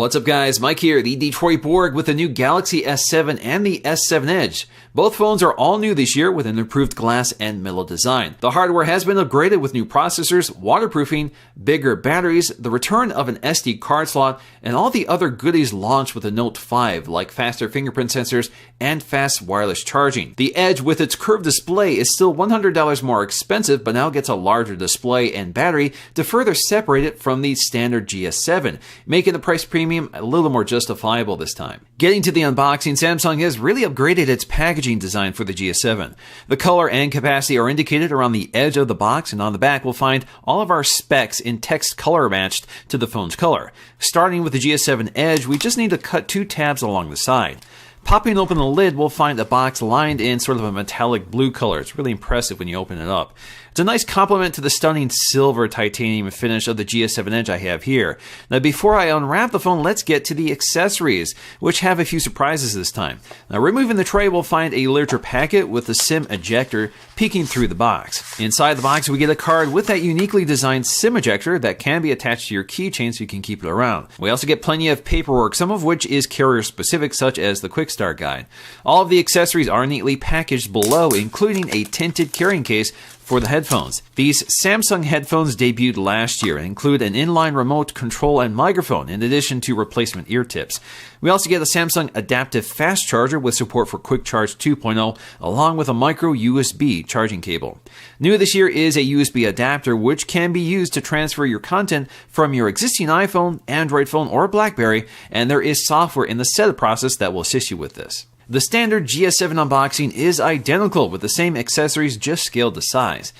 What's up guys, Mike here, the Detroit Borg with the new Galaxy S7 and the S7 Edge. Both phones are all new this year with an improved glass and metal design. The hardware has been upgraded with new processors, waterproofing, bigger batteries, the return of an SD card slot, and all the other goodies launched with the Note 5 like faster fingerprint sensors and fast wireless charging. The Edge with its curved display is still $100 more expensive but now gets a larger display and battery to further separate it from the standard GS7, making the price premium a little more justifiable this time. Getting to the unboxing, Samsung has really upgraded its packaging design for the GS7. The color and capacity are indicated around the edge of the box, and on the back we'll find all of our specs in text color matched to the phone's color. Starting with the GS7 Edge, we just need to cut 2 tabs along the side. Popping open the lid, we'll find a box lined in sort of a metallic blue color. It's really impressive when you open it up. It's a nice complement to the stunning silver titanium finish of the GS7 Edge I have here. Now before I unwrap the phone, let's get to the accessories, which have a few surprises this time. Now removing the tray, we'll find a literature packet with the SIM ejector peeking through the box. Inside the box, we get a card with that uniquely designed SIM ejector that can be attached to your keychain so you can keep it around. We also get plenty of paperwork, some of which is carrier specific, such as the Quick Start Guide. All of the accessories are neatly packaged below, including a tinted carrying case for the headphones. These Samsung headphones debuted last year and include an inline remote control and microphone in addition to replacement ear tips. We also get a Samsung adaptive fast charger with support for Quick Charge 2.0 along with a micro USB charging cable. New this year is a USB adapter which can be used to transfer your content from your existing iPhone, Android phone, or BlackBerry, and there is software in the setup process that will assist you with this. The standard GS7 unboxing is identical with the same accessories just scaled to size.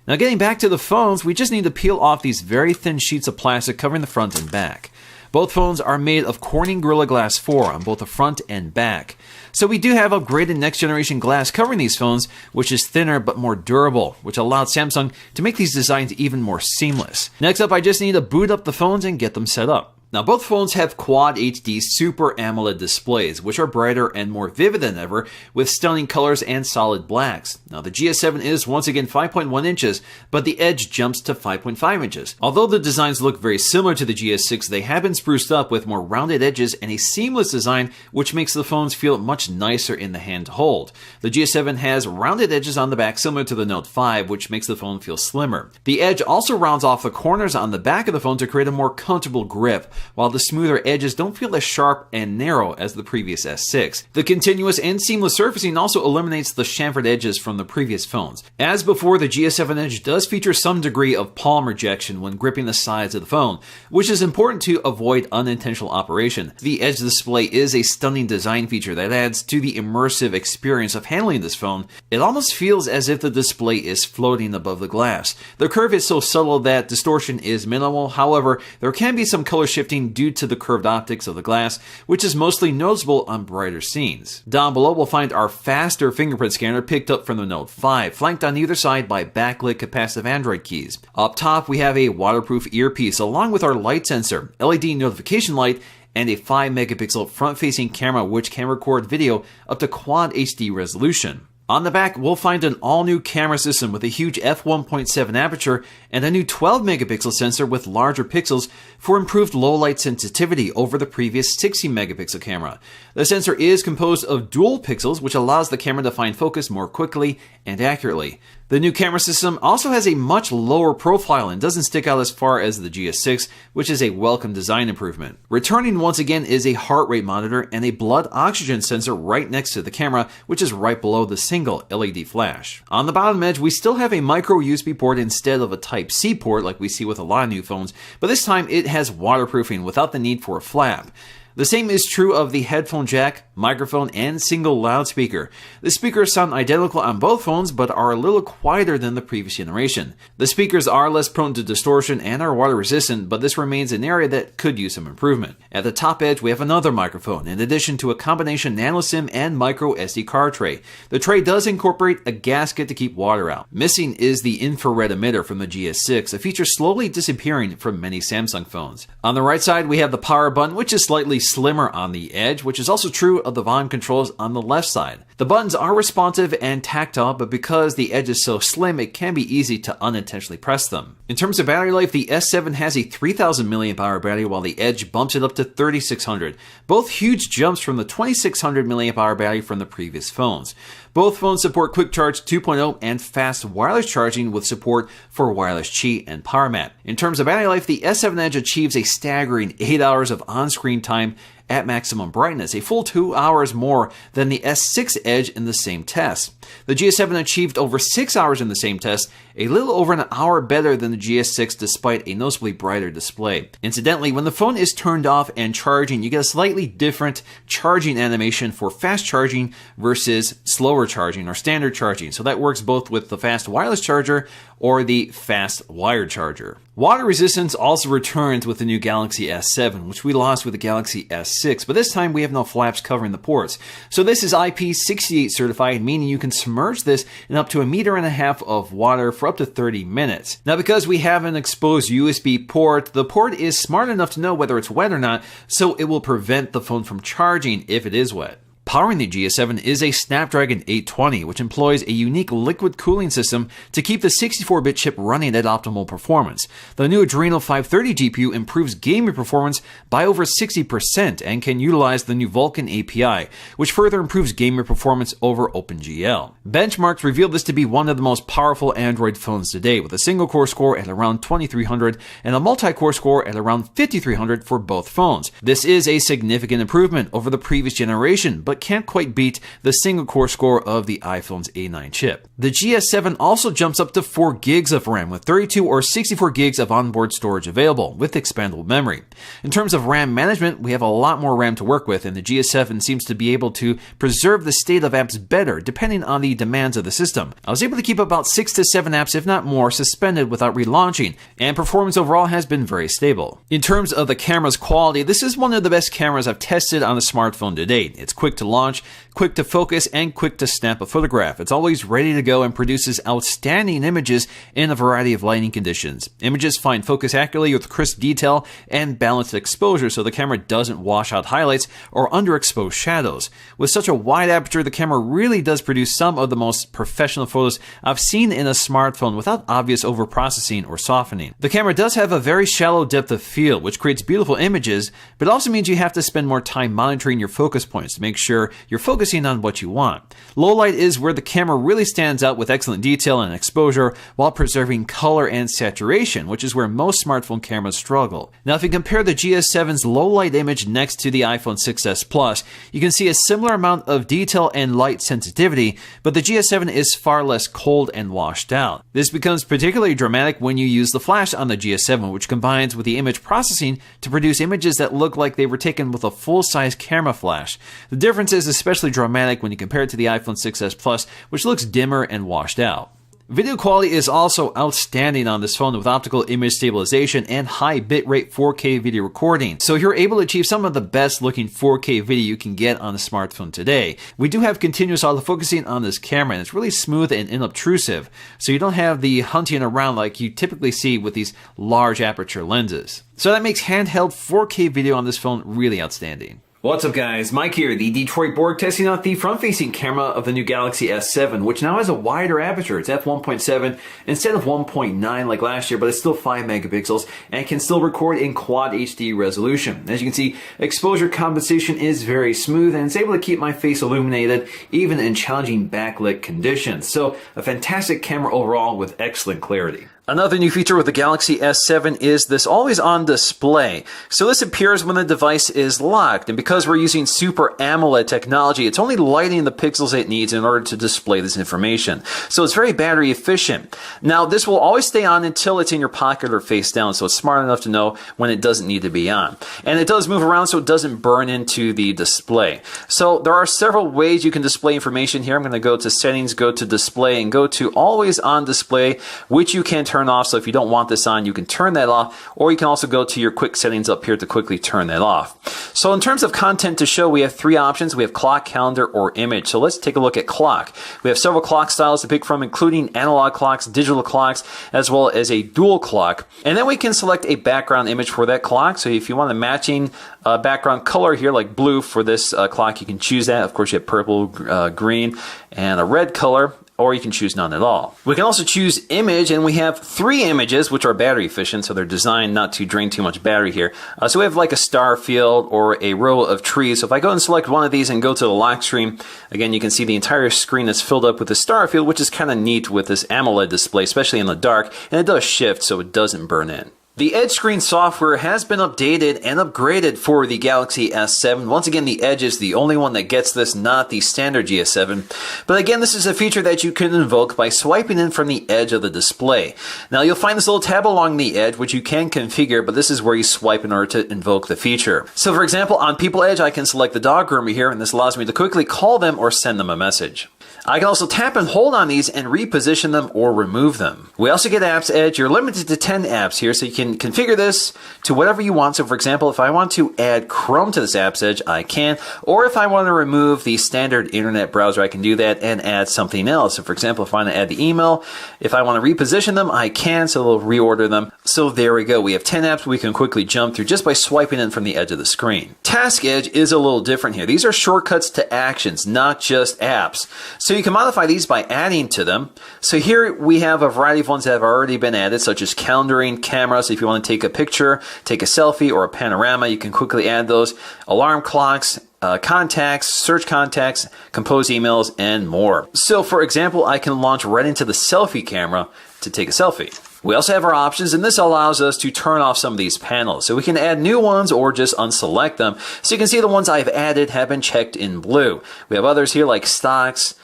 Now getting back to the phones, we just need to peel off these very thin sheets of plastic covering the front and back. Both phones are made of Corning Gorilla Glass 4 on both the front and back. So we do have upgraded next generation glass covering these phones, which is thinner but more durable, which allowed Samsung to make these designs even more seamless. Next up, I just need to boot up the phones and get them set up. Now both phones have Quad HD Super AMOLED displays, which are brighter and more vivid than ever, with stunning colors and solid blacks. Now the GS7 is once again 5.1 inches, but the Edge jumps to 5.5 inches. Although the designs look very similar to the GS6, they have been spruced up with more rounded edges and a seamless design, which makes the phones feel much nicer in the hand to hold. The GS7 has rounded edges on the back similar to the Note 5, which makes the phone feel slimmer. The Edge also rounds off the corners on the back of the phone to create a more comfortable grip, while the smoother edges don't feel as sharp and narrow as the previous S6. The continuous and seamless surfacing also eliminates the chamfered edges from the previous phones. As before, the GS7 Edge does feature some degree of palm rejection when gripping the sides of the phone, which is important to avoid unintentional operation. The Edge display is a stunning design feature that adds to the immersive experience of handling this phone. It almost feels as if the display is floating above the glass. The curve is so subtle that distortion is minimal, however, there can be some color shifting due to the curved optics of the glass, which is mostly noticeable on brighter scenes. Down below we'll find our faster fingerprint scanner picked up from the Note 5, flanked on either side by backlit capacitive Android keys. Up top we have a waterproof earpiece along with our light sensor, LED notification light, and a 5 megapixel front-facing camera which can record video up to Quad HD resolution. On the back, we'll find an all-new camera system with a huge f1.7 aperture and a new 12 megapixel sensor with larger pixels for improved low-light sensitivity over the previous 60 megapixel camera. The sensor is composed of dual pixels, which allows the camera to find focus more quickly and accurately. The new camera system also has a much lower profile and doesn't stick out as far as the GS6, which is a welcome design improvement. Returning once again is a heart rate monitor and a blood oxygen sensor right next to the camera, which is right below the single LED flash. On the bottom edge, we still have a micro USB port instead of a Type-C port like we see with a lot of new phones, but this time it has waterproofing without the need for a flap. The same is true of the headphone jack, microphone, and single loudspeaker. The speakers sound identical on both phones, but are a little quieter than the previous generation. The speakers are less prone to distortion and are water resistant, but this remains an area that could use some improvement. At the top edge, we have another microphone, in addition to a combination nano SIM and micro SD card tray. The tray does incorporate a gasket to keep water out. Missing is the infrared emitter from the GS6, a feature slowly disappearing from many Samsung phones. On the right side, we have the power button, which is slightly slimmer on the edge, which is also true of the volume controls on the left side. The buttons are responsive and tactile, but because the edge is so slim, it can be easy to unintentionally press them. In terms of battery life, the S7 has a 3000 mAh battery while the Edge bumps it up to 3600. Both huge jumps from the 2600 mAh battery from the previous phones. Both phones support Quick Charge 2.0 and fast wireless charging with support for Wireless Qi and PowerMap. In terms of battery life, the S7 Edge achieves a staggering 8 hours of on-screen time at maximum brightness, a full 2 hours more than the S6 Edge in the same test. The GS7 achieved over 6 hours in the same test, a little over an hour better than the GS6 despite a noticeably brighter display. Incidentally, when the phone is turned off and charging, you get a slightly different charging animation for fast charging versus slower charging or standard charging. So that works both with the fast wireless charger or the fast wired charger. Water resistance also returns with the new Galaxy S7, which we lost with the Galaxy S6, but this time we have no flaps covering the ports. So this is IP68 certified, meaning you can submerge this in up to 1.5 meters of water for up to 30 minutes. Now, because we have an exposed USB port, the port is smart enough to know whether it's wet or not, so it will prevent the phone from charging if it is wet. Powering the GS7 is a Snapdragon 820, which employs a unique liquid cooling system to keep the 64-bit chip running at optimal performance. The new Adreno 530 GPU improves gaming performance by over 60% and can utilize the new Vulkan API, which further improves gamer performance over OpenGL. Benchmarks revealed this to be one of the most powerful Android phones today, with a single-core score at around 2300 and a multi-core score at around 5300 for both phones. This is a significant improvement over the previous generation, but can't quite beat the single-core score of the iPhone's A9 chip. The GS7 also jumps up to 4 gigs of RAM with 32 or 64 gigs of onboard storage available with expandable memory. In terms of RAM management, we have a lot more RAM to work with, and the GS7 seems to be able to preserve the state of apps better depending on the demands of the system. I was able to keep about 6 to 7 apps, if not more, suspended without relaunching, and performance overall has been very stable. In terms of the camera's quality, this is one of the best cameras I've tested on a smartphone to date. It's quick to launch, quick to focus, and quick to snap a photograph. It's always ready to go and produces outstanding images in a variety of lighting conditions. Images find focus accurately with crisp detail and balanced exposure, so the camera doesn't wash out highlights or underexpose shadows. With such a wide aperture, the camera really does produce some of the most professional photos I've seen in a smartphone without obvious overprocessing or softening. The camera does have a very shallow depth of field, which creates beautiful images, but also means you have to spend more time monitoring your focus points to make sure you're focusing on what you want. Low light is where the camera really stands out with excellent detail and exposure while preserving color and saturation, which is where most smartphone cameras struggle. Now, if you compare the GS7's low light image next to the iPhone 6s Plus, you can see a similar amount of detail and light sensitivity, but the GS7 is far less cold and washed out. This becomes particularly dramatic when you use the flash on the GS7, which combines with the image processing to produce images that look like they were taken with a full-size camera flash. The difference is especially dramatic when you compare it to the iPhone 6s Plus, which looks dimmer and washed out. Video quality is also outstanding on this phone with optical image stabilization and high bitrate 4K video recording, so you're able to achieve some of the best looking 4K video you can get on a smartphone today. We do have continuous autofocusing on this camera, and it's really smooth and inobtrusive, so you don't have the hunting around like you typically see with these large aperture lenses. So that makes handheld 4K video on this phone really outstanding. What's up guys, Mike here, the Detroit Borg, testing out the front-facing camera of the new Galaxy S7, which now has a wider aperture. It's f1.7 instead of 1.9 like last year, but it's still 5 megapixels and can still record in Quad HD resolution. As you can see, exposure compensation is very smooth and it's able to keep my face illuminated even in challenging backlit conditions. So a fantastic camera overall with excellent clarity. Another new feature with the Galaxy S7 is this always-on display. So this appears when the device is locked, and because we're using Super AMOLED technology, it's only lighting the pixels it needs in order to display this information. So it's very battery efficient. Now, this will always stay on until it's in your pocket or face down, so it's smart enough to know when it doesn't need to be on. And it does move around so it doesn't burn into the display. So there are several ways you can display information here. I'm going to go to Settings, go to Display, and go to Always On Display, which you can turn off. So if you don't want this on, you can turn that off, or you can also go to your quick settings up here to quickly turn that off. So in terms of content to show, we have 3 options. We have clock, calendar, or image. So let's take a look at clock. We have several clock styles to pick from, including analog clocks, digital clocks, as well as a dual clock. And then we can select a background image for that clock. So if you want a matching background color here, like blue for this clock, you can choose that. Of course, you have purple, green, and a red color. or you can choose none at all. We can also choose image, and we have 3 images which are battery efficient, so they're designed not to drain too much battery here. So we have like a star field or a row of trees. So if I go and select one of these and go to the lock screen, again you can see the entire screen is filled up with the star field, which is kind of neat with this AMOLED display, especially in the dark, and it does shift so it doesn't burn in. The Edge screen software has been updated and upgraded for the Galaxy S7. Once again, the Edge is the only one that gets this, not the standard GS7. But again, this is a feature that you can invoke by swiping in from the edge of the display. Now, you'll find this little tab along the edge, which you can configure, but this is where you swipe in order to invoke the feature. So, for example, on People Edge, I can select the dog groomer here, and this allows me to quickly call them or send them a message. I can also tap and hold on these and reposition them or remove them. We also get Apps Edge. You're limited to 10 apps here, so you can configure this to whatever you want. So for example, if I want to add Chrome to this Apps Edge, I can. Or if I want to remove the standard internet browser, I can do that and add something else. So for example, if I want to add the email, if I want to reposition them, I can, so it'll reorder them. So there we go. We have 10 apps we can quickly jump through just by swiping in from the edge of the screen. Task Edge is a little different here. These are shortcuts to actions, not just apps. So you can modify these by adding to them. So here we have a variety of ones that have already been added, such as calendaring, cameras. If you want to take a picture, take a selfie, or a panorama, you can quickly add those. Alarm clocks, contacts, search contacts, compose emails, and more. So for example, I can launch right into the selfie camera to take a selfie. We also have our options, and this allows us to turn off some of these panels. So we can add new ones or just unselect them. So you can see the ones I've added have been checked in blue. We have others here like stocks,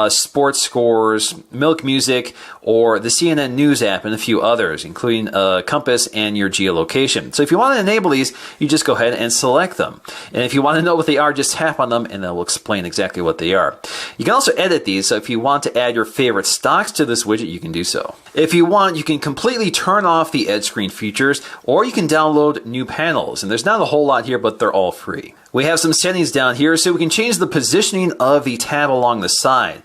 sports scores, Milk Music, or the CNN News app, and a few others, including Compass and your geolocation. So if you want to enable these, you just go ahead and select them. And if you want to know what they are, just tap on them and that will explain exactly what they are. You can also edit these, so if you want to add your favorite stocks to this widget, you can do so. If you want, you can completely turn off the Edge screen features, or you can download new panels. And there's not a whole lot here, but they're all free. We have some settings down here, so we can change the positioning of the tab along the side.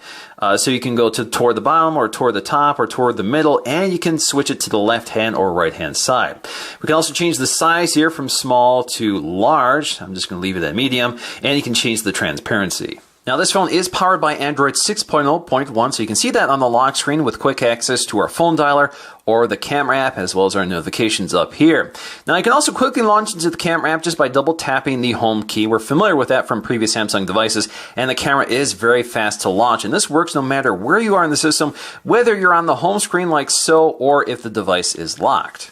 So you can go toward the bottom, or toward the top, or toward the middle, and you can switch it to the left hand or right hand side. We can also change the size here from small to large. I'm just going to leave it at medium, and you can change the transparency. Now this phone is powered by Android 6.0.1, so you can see that on the lock screen with quick access to our phone dialer or the camera app, as well as our notifications up here. Now you can also quickly launch into the camera app just by double tapping the home key. We're familiar with that from previous Samsung devices, and the camera is very fast to launch, and this works no matter where you are in the system, whether you're on the home screen like so, or if the device is locked.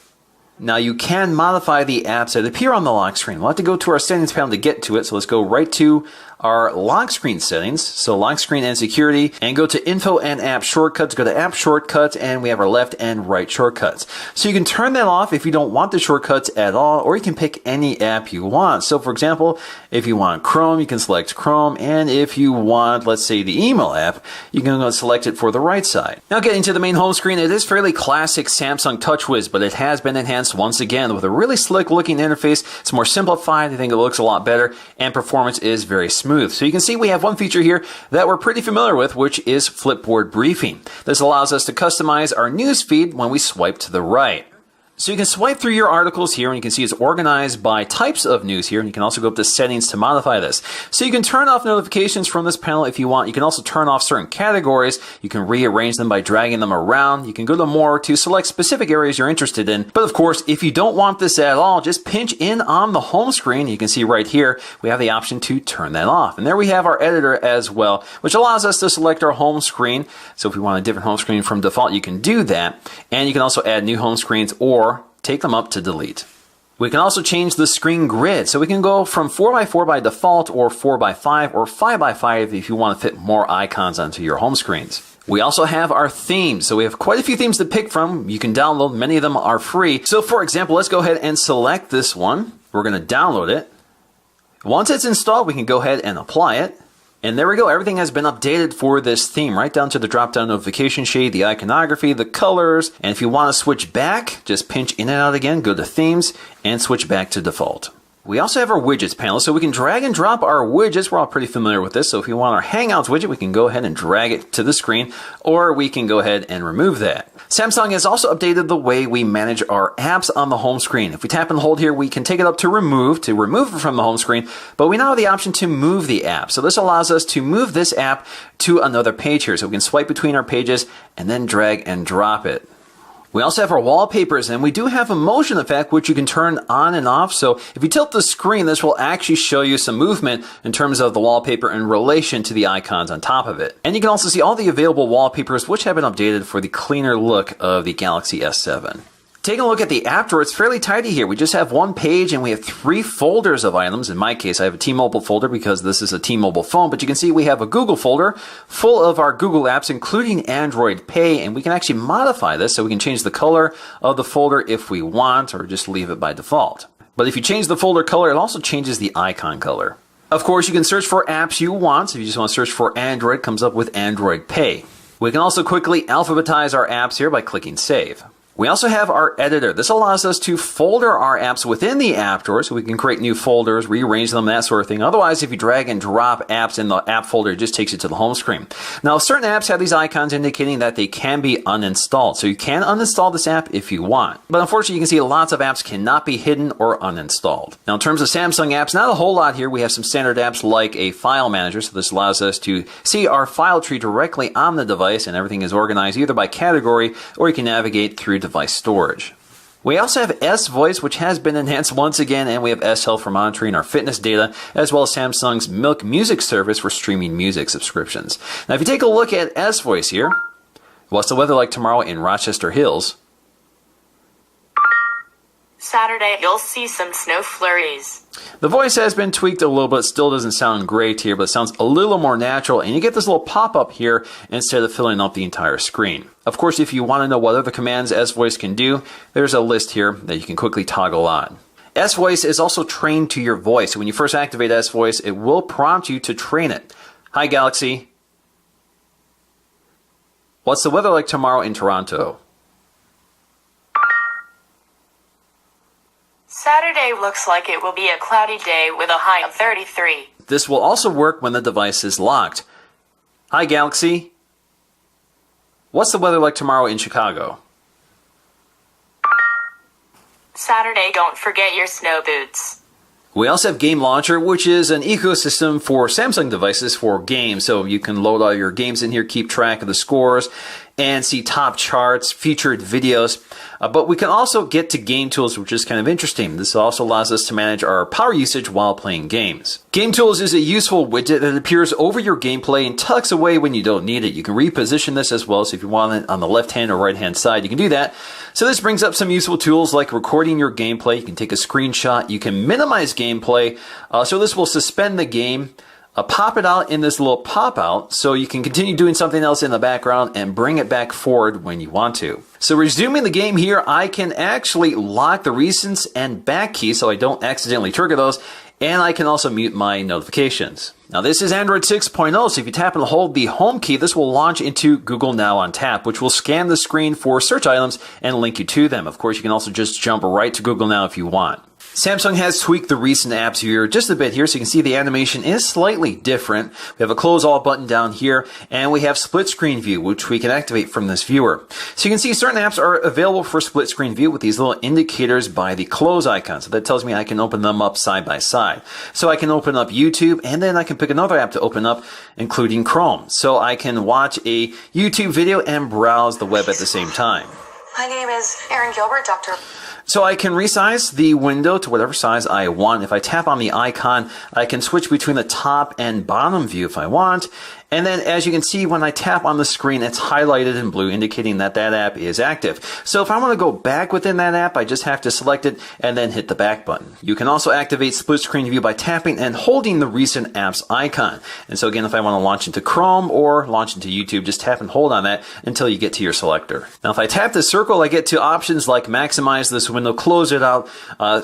Now you can modify the apps that appear on the lock screen. We'll have to go to our settings panel to get to it, so let's go right to our lock screen settings, so lock screen and security, and go to info and app shortcuts, go to app shortcuts, and we have our left and right shortcuts. So you can turn that off if you don't want the shortcuts at all, or you can pick any app you want. So for example, if you want Chrome, you can select Chrome, and if you want, let's say, the email app, you can go select it for the right side. Now getting to the main home screen, it is fairly classic Samsung TouchWiz, but it has been enhanced once again with a really slick looking interface. It's more simplified, I think it looks a lot better, and performance is very smooth. So you can see we have one feature here that we're pretty familiar with, which is Flipboard Briefing. This allows us to customize our news feed when we swipe to the right. So you can swipe through your articles here, and you can see it's organized by types of news here, and you can also go up to settings to modify this. So you can turn off notifications from this panel if you want. You can also turn off certain categories. You can rearrange them by dragging them around. You can go to more to select specific areas you're interested in. But of course, if you don't want this at all, just pinch in on the home screen. You can see right here, we have the option to turn that off. And there we have our editor as well, which allows us to select our home screen. So if you want a different home screen from default, you can do that. And you can also add new home screens or take them up to delete. We can also change the screen grid, so we can go from 4x4 by default, or 4x5, or 5x5 if you want to fit more icons onto your home screens. We also have our themes, so we have quite a few themes to pick from. You can download, many of them are free. So for example, let's go ahead and select this one. We're going to download it. Once it's installed, we can go ahead and apply it. And there we go, everything has been updated for this theme, right down to the drop-down notification shade, the iconography, the colors. And if you want to switch back, just pinch in and out again, go to themes, and switch back to default. We also have our widgets panel, so we can drag and drop our widgets. We're all pretty familiar with this, so if we want our Hangouts widget, we can go ahead and drag it to the screen, or we can go ahead and remove that. Samsung has also updated the way we manage our apps on the home screen. If we tap and hold here, we can take it up to remove it from the home screen, but we now have the option to move the app. So this allows us to move this app to another page here. So we can swipe between our pages and then drag and drop it. We also have our wallpapers, and we do have a motion effect which you can turn on and off. So if you tilt the screen, this will actually show you some movement in terms of the wallpaper in relation to the icons on top of it. And you can also see all the available wallpapers which have been updated for the cleaner look of the Galaxy S7. Taking a look at the app drawer, it's fairly tidy here. We just have one page and we have 3 folders of items. In my case, I have a T-Mobile folder because this is a T-Mobile phone, but you can see we have a Google folder full of our Google apps, including Android Pay, and we can actually modify this so we can change the color of the folder if we want, or just leave it by default. But if you change the folder color, it also changes the icon color. Of course, you can search for apps you want. So if you just want to search for Android, it comes up with Android Pay. We can also quickly alphabetize our apps here by clicking Save. We also have our editor. This allows us to folder our apps within the app drawer so we can create new folders, rearrange them, that sort of thing. Otherwise, if you drag and drop apps in the app folder, it just takes you to the home screen. Now, certain apps have these icons indicating that they can be uninstalled. So you can uninstall this app if you want. But unfortunately, you can see lots of apps cannot be hidden or uninstalled. Now, in terms of Samsung apps, not a whole lot here. We have some standard apps like a file manager. So this allows us to see our file tree directly on the device, and everything is organized either by category or you can navigate through device storage. We also have S-Voice, which has been enhanced once again, and we have S-Health for monitoring our fitness data, as well as Samsung's Milk Music service for streaming music subscriptions. Now, if you take a look at S-Voice here, what's the weather like tomorrow in Rochester Hills? Saturday, you'll see some snow flurries. The voice has been tweaked a little bit. Still doesn't sound great here, but it sounds a little more natural, and you get this little pop-up here instead of filling up the entire screen. Of course, if you want to know what other commands S-Voice can do, there's a list here that you can quickly toggle on. S-Voice is also trained to your voice. So when you first activate S-Voice, it will prompt you to train it. Hi, Galaxy. What's the weather like tomorrow in Toronto? Saturday looks like it will be a cloudy day with a high of 33. This will also work when the device is locked. Hi, Galaxy. What's the weather like tomorrow in Chicago? Saturday, don't forget your snow boots. We also have Game Launcher, which is an ecosystem for Samsung devices for games. So you can load all your games in here, keep track of the scores, and see top charts, featured videos. But we can also get to Game Tools, which is kind of interesting. This also allows us to manage our power usage while playing games. Game Tools is a useful widget that appears over your gameplay and tucks away when you don't need it. You can reposition this as well, so if you want it on the left-hand or right-hand side, you can do that. So this brings up some useful tools like recording your gameplay. You can take a screenshot. You can minimize gameplay. So this will suspend the game. Pop it out in this little pop-out so you can continue doing something else in the background and bring it back forward when you want to. So resuming the game here, I can actually lock the recents and back keys so I don't accidentally trigger those, and I can also mute my notifications. Now this is Android 6.0, so if you tap and hold the home key, this will launch into Google Now on tap, which will scan the screen for search items and link you to them. Of course, you can also just jump right to Google Now if you want. Samsung has tweaked the recent apps here just a bit here, so you can see the animation is slightly different. We have a close all button down here, and we have split screen view, which we can activate from this viewer. So you can see certain apps are available for split screen view with these little indicators by the close icon. So that tells me I can open them up side by side. So I can open up YouTube, and then I can pick another app to open up, including Chrome. So I can watch a YouTube video and browse the web at the same time. My name is Erin Gilbert, Dr. So I can resize the window to whatever size I want. If I tap on the icon, I can switch between the top and bottom view if I want. And then as you can see, when I tap on the screen, it's highlighted in blue, indicating that that app is active. So if I want to go back within that app, I just have to select it and then hit the back button. You can also activate split screen view by tapping and holding the recent apps icon. And so again, if I want to launch into Chrome or launch into YouTube, just tap and hold on that until you get to your selector. Now, if I tap the circle, I get to options like maximize this window, close it out,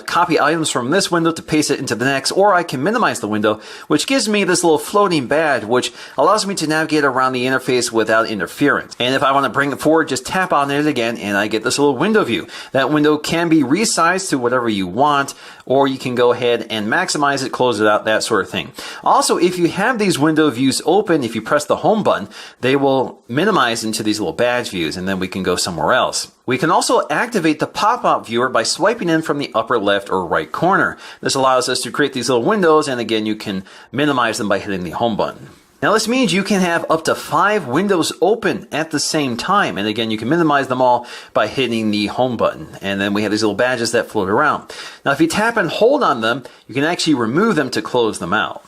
copy items from this window to paste it into the next, or I can minimize the window, which gives me this little floating badge, which allows allows me to navigate around the interface without interference. And if I want to bring it forward, just tap on it again and I get this little window view. That window can be resized to whatever you want, or you can go ahead and maximize it, close it out, that sort of thing. Also, if you have these window views open, if you press the home button, they will minimize into these little badge views, and then we can go somewhere else. We can also activate the pop-out viewer by swiping in from the upper left or right corner. This allows us to create these little windows, and again, you can minimize them by hitting the home button. Now this means you can have up to 5 windows open at the same time, and again, you can minimize them all by hitting the home button. And then we have these little badges that float around. Now if you tap and hold on them, you can actually remove them to close them out.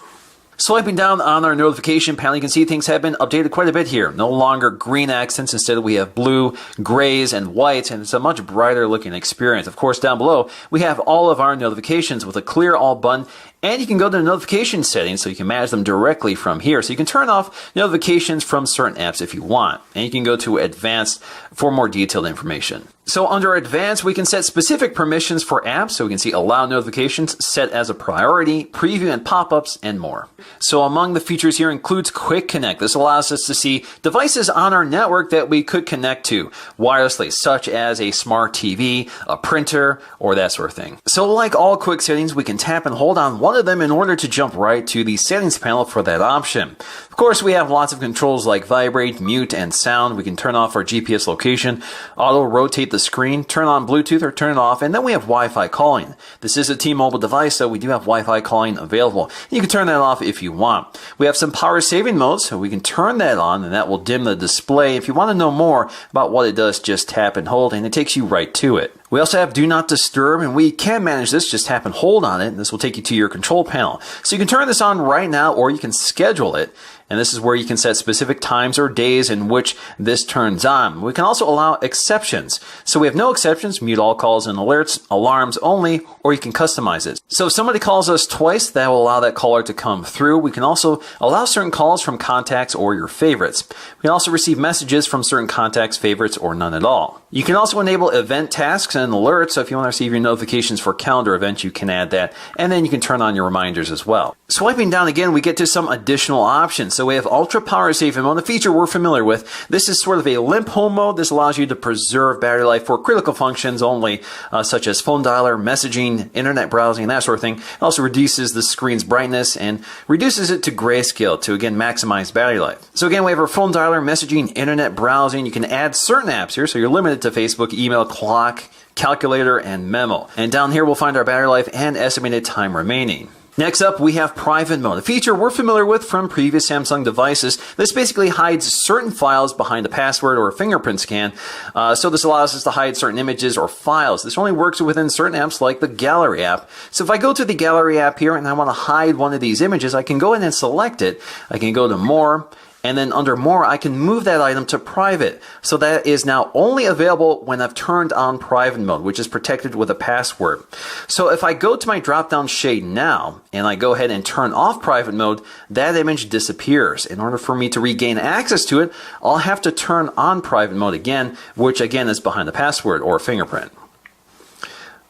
Swiping down on our notification panel, you can see things have been updated quite a bit here. No longer green accents, instead we have blue, grays, and whites, and it's a much brighter looking experience. Of course, down below, we have all of our notifications with a clear all button, and you can go to the notification settings so you can manage them directly from here. So you can turn off notifications from certain apps if you want, and you can go to advanced for more detailed information. So under advanced, we can set specific permissions for apps, so we can see allow notifications, set as a priority, preview and pop-ups, and more. So among the features here includes Quick Connect. This allows us to see devices on our network that we could connect to wirelessly, such as a smart TV, a printer, or that sort of thing. So like all quick settings, we can tap and hold on one of them in order to jump right to the settings panel for that option. Of course, we have lots of controls like vibrate, mute, and sound. We can turn off our GPS location, auto rotate the screen, turn on Bluetooth or turn it off, and then we have Wi-Fi calling. This is a T-Mobile device, so we do have Wi-Fi calling available. You can turn that off if you want. We have some power saving modes, so we can turn that on, and that will dim the display. If you want to know more about what it does, just tap and hold, and it takes you right to it. We also have Do Not Disturb, and we can manage this. Just tap and hold on it, and this will take you to your control panel. So you can turn this on right now, or you can schedule it. And this is where you can set specific times or days in which this turns on. We can also allow exceptions. So we have no exceptions, mute all calls and alerts, alarms only, or you can customize it. So if somebody calls us twice, that will allow that caller to come through. We can also allow certain calls from contacts or your favorites. We can also receive messages from certain contacts, favorites, or none at all. You can also enable event tasks and alerts. So if you want to receive your notifications for calendar events, you can add that. And then you can turn on your reminders as well. Swiping down again, we get to some additional options. So we have Ultra Power Saving Mode, a feature we're familiar with. This is sort of a limp home mode. This allows you to preserve battery life for critical functions only, such as phone dialer, messaging, internet browsing, that sort of thing. It also reduces the screen's brightness and reduces it to grayscale to, again, maximize battery life. So again, we have our phone dialer, messaging, internet browsing. You can add certain apps here, so you're limited to Facebook, email, clock, calculator, and memo. And down here, we'll find our battery life and estimated time remaining. Next up, we have Private Mode, a feature we're familiar with from previous Samsung devices. This basically hides certain files behind a password or a fingerprint scan. So this allows us to hide certain images or files. This only works within certain apps like the Gallery app. So if I go to the Gallery app here and I want to hide one of these images, I can go ahead and select it. I can go to More. And then under More, I can move that item to Private. So that is now only available when I've turned on Private Mode, which is protected with a password. So if I go to my drop-down shade now, and I go ahead and turn off Private Mode, that image disappears. In order for me to regain access to it, I'll have to turn on Private Mode again, which again is behind the password or fingerprint.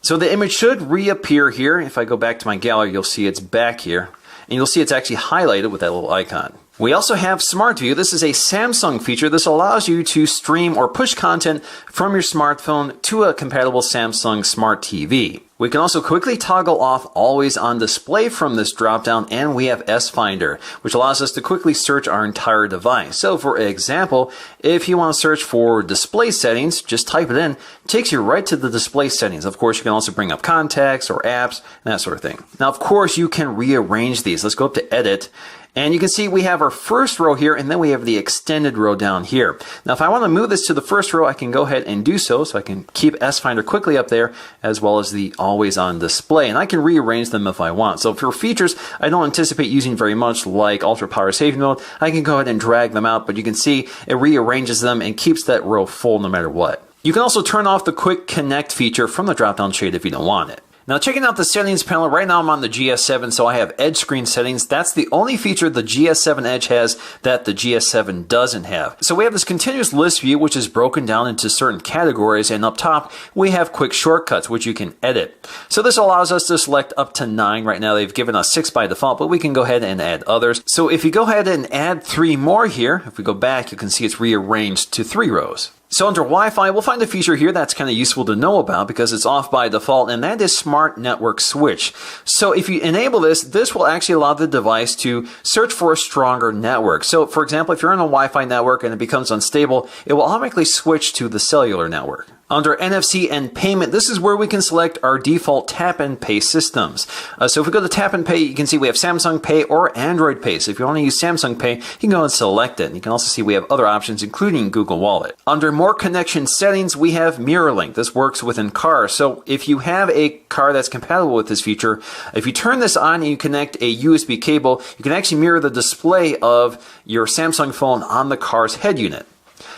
So the image should reappear here. If I go back to my gallery, you'll see it's back here. And you'll see it's actually highlighted with that little icon. We also have Smart View. This is a Samsung feature. This allows you to stream or push content from your smartphone to a compatible Samsung Smart TV. We can also quickly toggle off Always On Display from this dropdown, and we have S Finder, which allows us to quickly search our entire device. So for example, if you want to search for display settings, just type it in. It takes you right to the display settings. Of course, you can also bring up contacts or apps, and that sort of thing. Now, of course, you can rearrange these. Let's go up to Edit. And you can see we have our first row here, and then we have the extended row down here. Now, if I want to move this to the first row, I can go ahead and do so. So I can keep S Finder quickly up there, as well as the Always On Display. And I can rearrange them if I want. So for features I don't anticipate using very much, like Ultra Power Saving Mode, I can go ahead and drag them out. But you can see it rearranges them and keeps that row full no matter what. You can also turn off the Quick Connect feature from the drop-down shade if you don't want it. Now checking out the settings panel, right now I'm on the GS7, so I have Edge screen settings. That's the only feature the GS7 Edge has that the GS7 doesn't have. So we have this continuous list view, which is broken down into certain categories, and up top we have quick shortcuts, which you can edit. So this allows us to select up to 9. Right now they've given us 6 by default, but we can go ahead and add others. So if you go ahead and add 3 more here, if we go back, you can see it's rearranged to 3 rows. So under Wi-Fi, we'll find a feature here that's kind of useful to know about because it's off by default, and that is Smart Network Switch. So if you enable this, this will actually allow the device to search for a stronger network. So for example, if you're on a Wi-Fi network and it becomes unstable, it will automatically switch to the cellular network. Under NFC and payment, this is where we can select our default tap and pay systems. So if we go to tap and pay, you can see we have Samsung Pay or Android Pay. So if you want to use Samsung Pay, you can go and select it. And you can also see we have other options, including Google Wallet. Under more connection settings, we have MirrorLink. This works within cars. So if you have a car that's compatible with this feature, if you turn this on and you connect a USB cable, you can actually mirror the display of your Samsung phone on the car's head unit.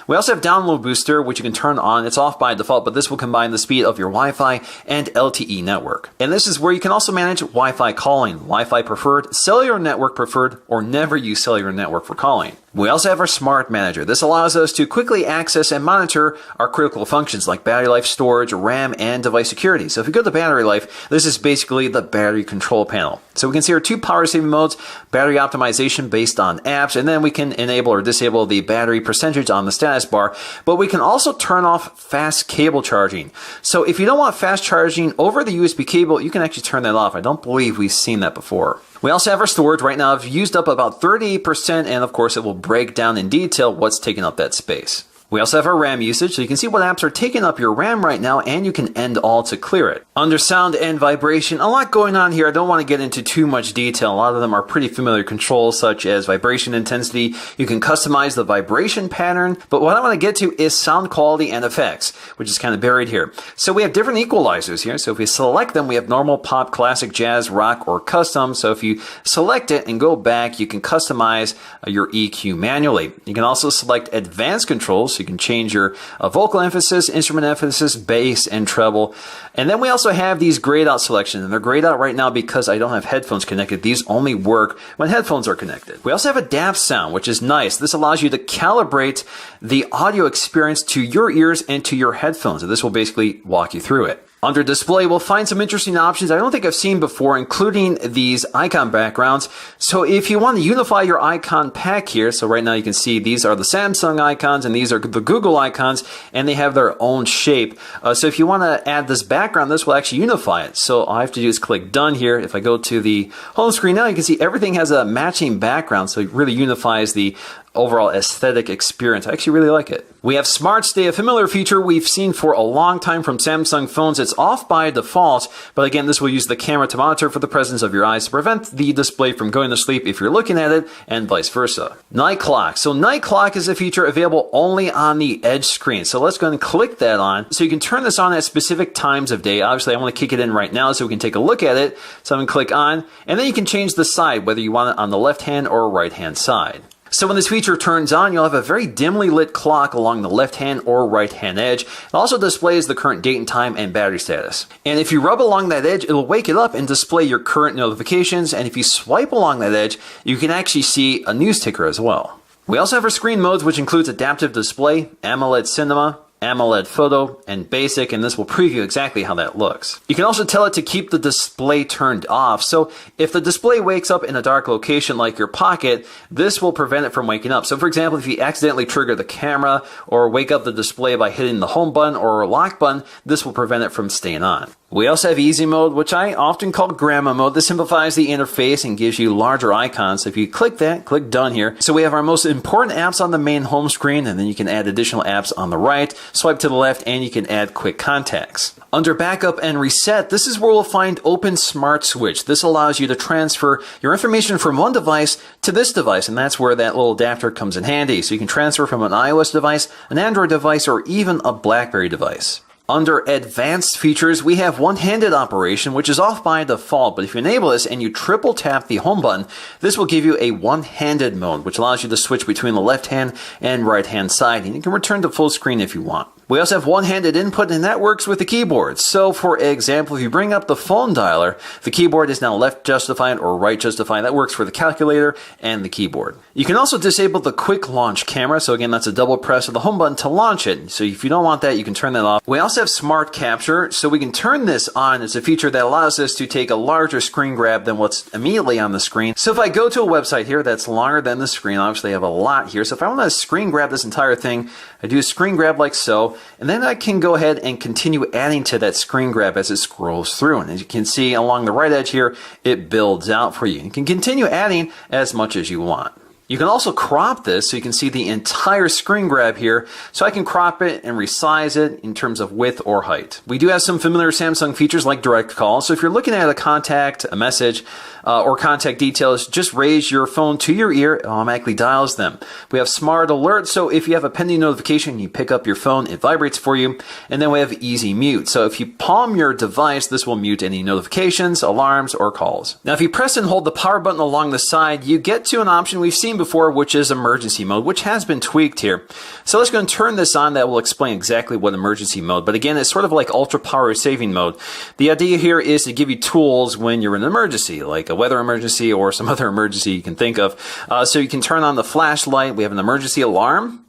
We also have Download Booster, which you can turn on. It's off by default, but this will combine the speed of your Wi-Fi and LTE network. And this is where you can also manage Wi-Fi calling, Wi-Fi preferred, cellular network preferred, or never use cellular network for calling. We also have our Smart Manager. This allows us to quickly access and monitor our critical functions like battery life, storage, RAM, and device security. So if we go to battery life, this is basically the battery control panel. So we can see our 2 power saving modes, battery optimization based on apps, and then we can enable or disable the battery percentage on the status bar. But we can also turn off fast cable charging. So if you don't want fast charging over the USB cable, you can actually turn that off. I don't believe we've seen that before. We also have our storage. Right now I've used up about 38%, and of course it will break down in detail what's taking up that space. We also have our RAM usage, so you can see what apps are taking up your RAM right now, and you can end all to clear it. Under sound and vibration, a lot going on here. I don't want to get into too much detail. A lot of them are pretty familiar controls, such as vibration intensity. You can customize the vibration pattern, but what I want to get to is sound quality and effects, which is kind of buried here. So we have different equalizers here. So if we select them, we have normal, pop, classic, jazz, rock, or custom. So if you select it and go back, you can customize your EQ manually. You can also select advanced controls. So you can change your vocal emphasis, instrument emphasis, bass, and treble. And then we also have these grayed out selections, and they're grayed out right now because I don't have headphones connected. These only work when headphones are connected. We also have a DAP sound, which is nice. This allows you to calibrate the audio experience to your ears and to your headphones. And this will basically walk you through it. Under display, we'll find some interesting options I don't think I've seen before, including these icon backgrounds. So if you want to unify your icon pack here, so right now you can see these are the Samsung icons and these are the Google icons, and they have their own shape. So if you want to add this background, this will actually unify it. So all I have to do is click done here. If I go to the home screen now, you can see everything has a matching background, so it really unifies the overall aesthetic experience. I actually really like it. We have Smart Stay, a familiar feature we've seen for a long time from Samsung phones. It's off by default, but again, this will use the camera to monitor for the presence of your eyes to prevent the display from going to sleep if you're looking at it, and vice versa. Night Clock. So Night Clock is a feature available only on the Edge screen. So let's go and click that on. So you can turn this on at specific times of day. Obviously, I want to kick it in right now so we can take a look at it. So I'm going to click on, and then you can change the side, whether you want it on the left-hand or right-hand side. So when this feature turns on, you'll have a very dimly lit clock along the left-hand or right-hand edge. It also displays the current date and time and battery status. And if you rub along that edge, it'll wake it up and display your current notifications. And if you swipe along that edge, you can actually see a news ticker as well. We also have our screen modes, which includes Adaptive Display, AMOLED Cinema, AMOLED Photo, and Basic, and this will preview exactly how that looks. You can also tell it to keep the display turned off, so if the display wakes up in a dark location like your pocket, this will prevent it from waking up. So for example, if you accidentally trigger the camera or wake up the display by hitting the home button or lock button, this will prevent it from staying on. We also have Easy Mode, which I often call Grandma Mode. This simplifies the interface and gives you larger icons. So if you click that, click Done here. So we have our most important apps on the main home screen, and then you can add additional apps on the right, swipe to the left, and you can add quick contacts. Under Backup and Reset, this is where we'll find Open Smart Switch. This allows you to transfer your information from one device to this device, and that's where that little adapter comes in handy. So you can transfer from an iOS device, an Android device, or even a BlackBerry device. Under advanced features, we have one-handed operation, which is off by default, but if you enable this and you triple tap the home button, this will give you a one-handed mode, which allows you to switch between the left hand and right hand side, and you can return to full screen if you want. We also have one-handed input, and that works with the keyboard. So, for example, if you bring up the phone dialer, the keyboard is now left justified or right justified. That works for the calculator and the keyboard. You can also disable the quick launch camera. So again, that's a double press of the home button to launch it. So if you don't want that, you can turn that off. We also have smart capture. So we can turn this on. It's a feature that allows us to take a larger screen grab than what's immediately on the screen. So if I go to a website here that's longer than the screen, obviously I have a lot here. So if I want to screen grab this entire thing, I do a screen grab like so, and then I can go ahead and continue adding to that screen grab as it scrolls through. And as you can see along the right edge here, it builds out for you. You can continue adding as much as you want. You can also crop this so you can see the entire screen grab here. So I can crop it and resize it in terms of width or height. We do have some familiar Samsung features like direct call. So if you're looking at a contact, a message, or contact details, just raise your phone to your ear, it automatically dials them. We have smart alert, so if you have a pending notification, you pick up your phone, it vibrates for you. And then we have easy mute. So if you palm your device, this will mute any notifications, alarms, or calls. Now if you press and hold the power button along the side, you get to an option we've seen before, which is emergency mode, which has been tweaked here. So let's go and turn this on. That will explain exactly what emergency mode, but again, it's sort of like ultra power saving mode. The idea here is to give you tools when you're in an emergency, like a weather emergency or some other emergency you can think of. So you can turn on the flashlight. We have an emergency alarm,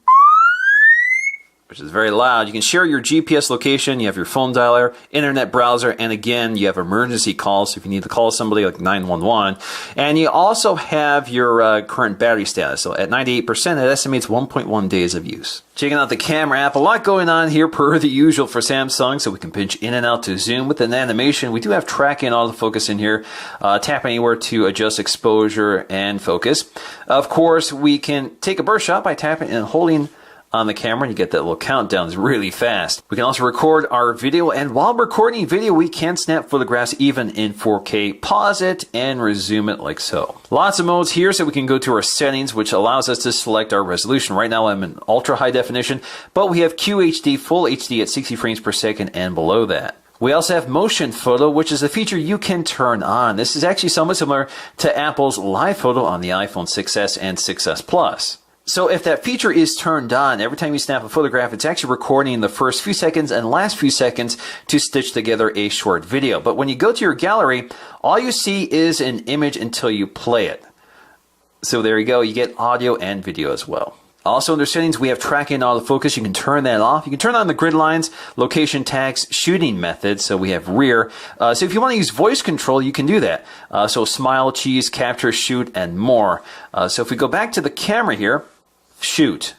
which is very loud. You can share your GPS location. You have your phone dialer, internet browser, and again, you have emergency calls. So if you need to call somebody like 911. And you also have your current battery status. So at 98%, it estimates 1.1 days of use. Checking out the camera app, a lot going on here per the usual for Samsung, so we can pinch in and out to zoom with an animation. We do have tracking autofocus in here. Tap anywhere to adjust exposure and focus. Of course, we can take a burst shot by tapping and holding on the camera, and you get that little countdown. It's really fast. We can also record our video, and while recording video, we can snap photographs even in 4K. Pause it and resume it like so. Lots of modes here, so we can go to our settings, which allows us to select our resolution. Right now I'm in ultra high definition, but we have QHD, full HD at 60 frames per second and below that. We also have motion photo, which is a feature you can turn on. This is actually somewhat similar to Apple's live photo on the iPhone 6s and 6s Plus. So if that feature is turned on, every time you snap a photograph, it's actually recording the first few seconds and last few seconds to stitch together a short video. But when you go to your gallery, all you see is an image until you play it. So there you go, you get audio and video as well. Also under settings, we have tracking autofocus. You can turn that off. You can turn on the grid lines, location tags, shooting methods. So we have rear. So if you want to use voice control, you can do that. So smile, cheese, capture, shoot, and more. So if we go back to the camera here, shoot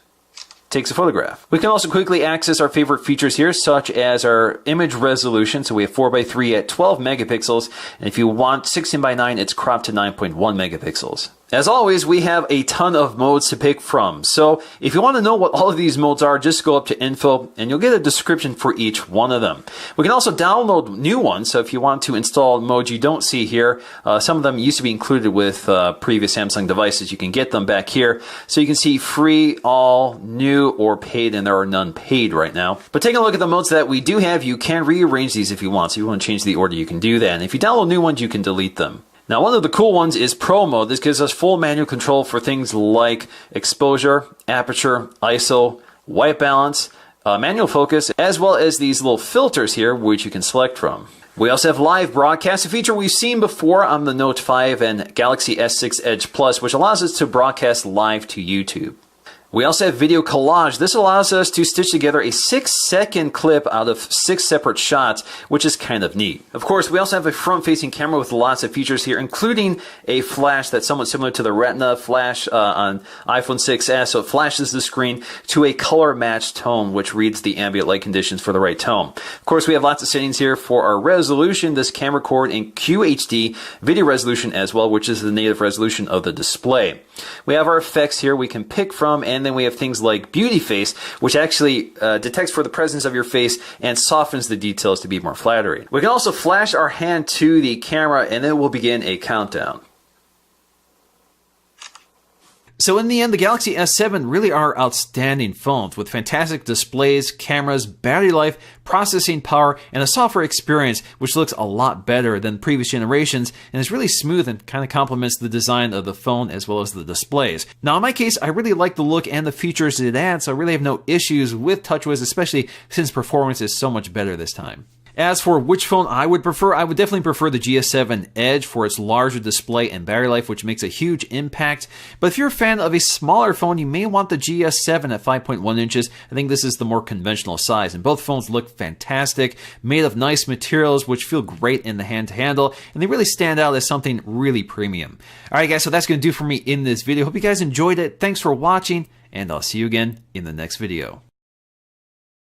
takes a photograph. We can also quickly access our favorite features here, such as our image resolution. So we have 4:3 at 12 megapixels. And if you want 16:9, it's cropped to 9.1 megapixels. As always, we have a ton of modes to pick from. So if you want to know what all of these modes are, just go up to info and you'll get a description for each one of them. We can also download new ones. So if you want to install modes you don't see here, some of them used to be included with previous Samsung devices. You can get them back here. So you can see free, all, new, or paid, and there are none paid right now. But taking a look at the modes that we do have, you can rearrange these if you want. So if you want to change the order, you can do that. And if you download new ones, you can delete them. Now, one of the cool ones is Pro Mode. This gives us full manual control for things like exposure, aperture, ISO, white balance, manual focus, as well as these little filters here, which you can select from. We also have live broadcast, a feature we've seen before on the Note 5 and Galaxy S6 Edge Plus, which allows us to broadcast live to YouTube. We also have video collage. This allows us to stitch together a 6-second clip out of 6 separate shots, which is kind of neat. Of course, we also have a front-facing camera with lots of features here, including a flash that's somewhat similar to the Retina flash on iPhone 6s. So it flashes the screen to a color-matched tone, which reads the ambient light conditions for the right tone. Of course, we have lots of settings here for our resolution. This can record in QHD video resolution as well, which is the native resolution of the display. We have our effects here we can pick from, and then we have things like Beauty Face, which actually detects for the presence of your face and softens the details to be more flattering. We can also flash our hand to the camera, and then we'll begin a countdown. So in the end, the Galaxy S7 really are outstanding phones with fantastic displays, cameras, battery life, processing power, and a software experience which looks a lot better than previous generations and is really smooth and kind of complements the design of the phone as well as the displays. Now in my case, I really like the look and the features it adds, so I really have no issues with TouchWiz, especially since performance is so much better this time. As for which phone I would prefer, I would definitely prefer the GS7 Edge for its larger display and battery life, which makes a huge impact. But if you're a fan of a smaller phone, you may want the GS7 at 5.1 inches. I think this is the more conventional size, and both phones look fantastic, made of nice materials which feel great in the hand to handle, and they really stand out as something really premium. Alright guys, so that's going to do for me in this video. Hope you guys enjoyed it. Thanks for watching, and I'll see you again in the next video.